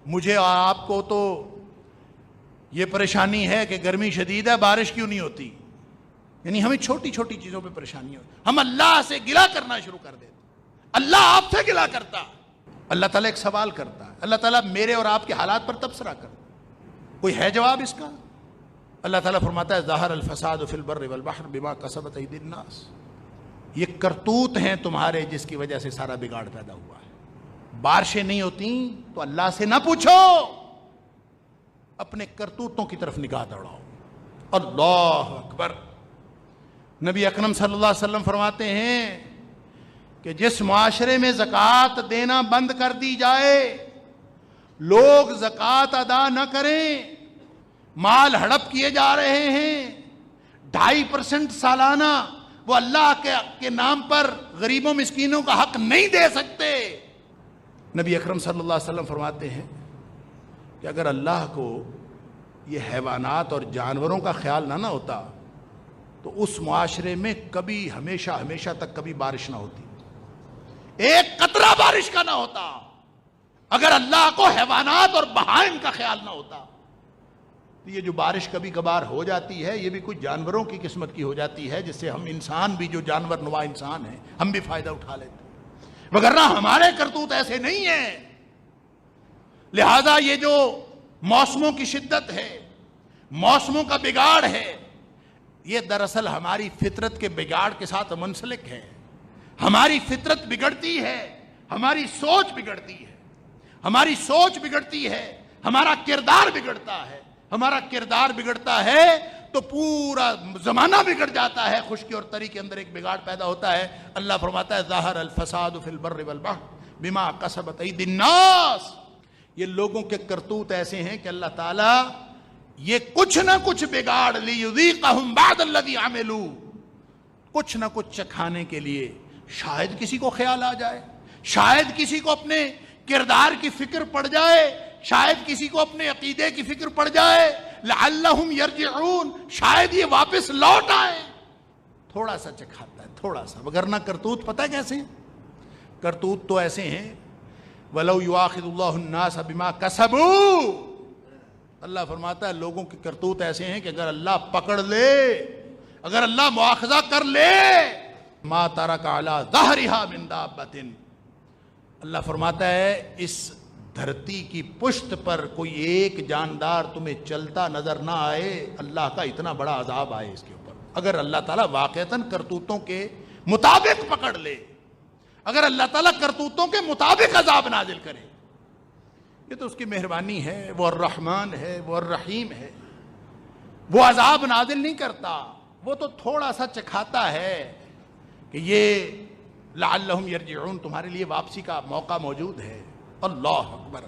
مجھے اور آپ کو تو یہ پریشانی ہے کہ گرمی شدید ہے، بارش کیوں نہیں ہوتی؟ یعنی ہمیں چھوٹی چھوٹی چیزوں پہ پریشانی ہوتی، ہم اللہ سے گلہ کرنا شروع کر دیتے۔ اللہ آپ سے گلہ کرتا، اللہ تعالیٰ ایک سوال کرتا ہے، اللہ تعالیٰ میرے اور آپ کے حالات پر تبصرہ کرتا، کوئی ہے جواب اس کا؟ اللہ تعالیٰ فرماتا ہے ظاہر الفساد فی البر والبحر بما کسبت ایدی الناس، یہ کرتوت ہیں تمہارے جس کی وجہ سے سارا بگاڑ پیدا ہوا ہے۔ بارشیں نہیں ہوتی تو اللہ سے نہ پوچھو، اپنے کرتوتوں کی طرف نگاہ دوڑاؤ۔ اللہ اکبر۔ نبی اکرم صلی اللہ علیہ وسلم فرماتے ہیں کہ جس معاشرے میں زکوٰۃ دینا بند کر دی جائے، لوگ زکوٰۃ ادا نہ کریں، مال ہڑپ کیے جا رہے ہیں، 2.5% سالانہ وہ اللہ کے نام پر غریبوں مسکینوں کا حق نہیں دے سکتے، نبی اکرم صلی اللہ علیہ وسلم فرماتے ہیں کہ اگر اللہ کو یہ حیوانات اور جانوروں کا خیال نہ ہوتا تو اس معاشرے میں کبھی ہمیشہ تک کبھی بارش نہ ہوتی، ایک قطرہ بارش کا نہ ہوتا۔ اگر اللہ کو حیوانات اور بہائم کا خیال نہ ہوتا تو یہ جو بارش کبھی کبھار ہو جاتی ہے یہ بھی کچھ جانوروں کی قسمت کی ہو جاتی ہے، جس سے ہم انسان بھی، جو جانور نما انسان ہیں، ہم بھی فائدہ اٹھا لیتے ہیں، وگرنہ ہمارے کرتوت ایسے نہیں ہیں۔ لہذا یہ جو موسموں کی شدت ہے، موسموں کا بگاڑ ہے، یہ دراصل ہماری فطرت کے بگاڑ کے ساتھ منسلک ہے۔ ہماری فطرت بگڑتی ہے، ہماری سوچ بگڑتی ہے، ہماری سوچ بگڑتی ہے، ہمارا کردار بگڑتا ہے، ہمارا کردار بگڑتا ہے تو پورا زمانہ بگڑ جاتا ہے، خشکی اور تری کے اندر ایک بگاڑ پیدا ہوتا ہے۔ اللہ فرماتا ہے ظاہر الفساد فی البر والبحر بما کسبت ایدی الناس، یہ لوگوں کے کرتوت ایسے ہیں کہ اللہ تعالیٰ یہ کچھ نہ کچھ بگاڑ لیذیقہم بعد الذی عملوا، کچھ نہ کچھ چکھانے کے لیے، شاید کسی کو خیال آ جائے، شاید کسی کو اپنے کردار کی فکر پڑ جائے، شاید کسی کو اپنے عقیدے کی فکر پڑ جائے، لعلہم یرجعون، شاید یہ واپس لوٹ آئے، تھوڑا سا چکھاتا ہے، تھوڑا سا۔ وگرنہ کرتوت پتہ کیسے ہیں؟ کرتوت تو ایسے ہیں وَلَوْ يُؤَاخِذُ اللَّهُ النَّاسَ بِمَا كَسَبُوا، اللہ فرماتا ہے لوگوں کے کرتوت ایسے ہیں کہ اگر اللہ پکڑ لے، اگر اللہ مؤاخذہ کر لے، مَا تَرَكَ عَلَىٰ ظَهْرِهَا مِن دَابَّةٍ، اللہ فرماتا ہے اس دھرتی کی پشت پر کوئی ایک جاندار تمہیں چلتا نظر نہ آئے، اللہ کا اتنا بڑا عذاب آئے اس کے اوپر، اگر اللہ تعالیٰ واقعتاً کرتوتوں کے مطابق پکڑ لے، اگر اللہ تعالیٰ کرتوتوں کے مطابق عذاب نازل کرے۔ یہ تو اس کی مہربانی ہے، وہ الرحمن ہے، وہ الرحیم ہے، وہ عذاب نازل نہیں کرتا، وہ تو تھوڑا سا چکھاتا ہے کہ یہ لعلہم یرجعون، تمہارے لیے واپسی کا موقع موجود ہے۔ اللہ اکبر۔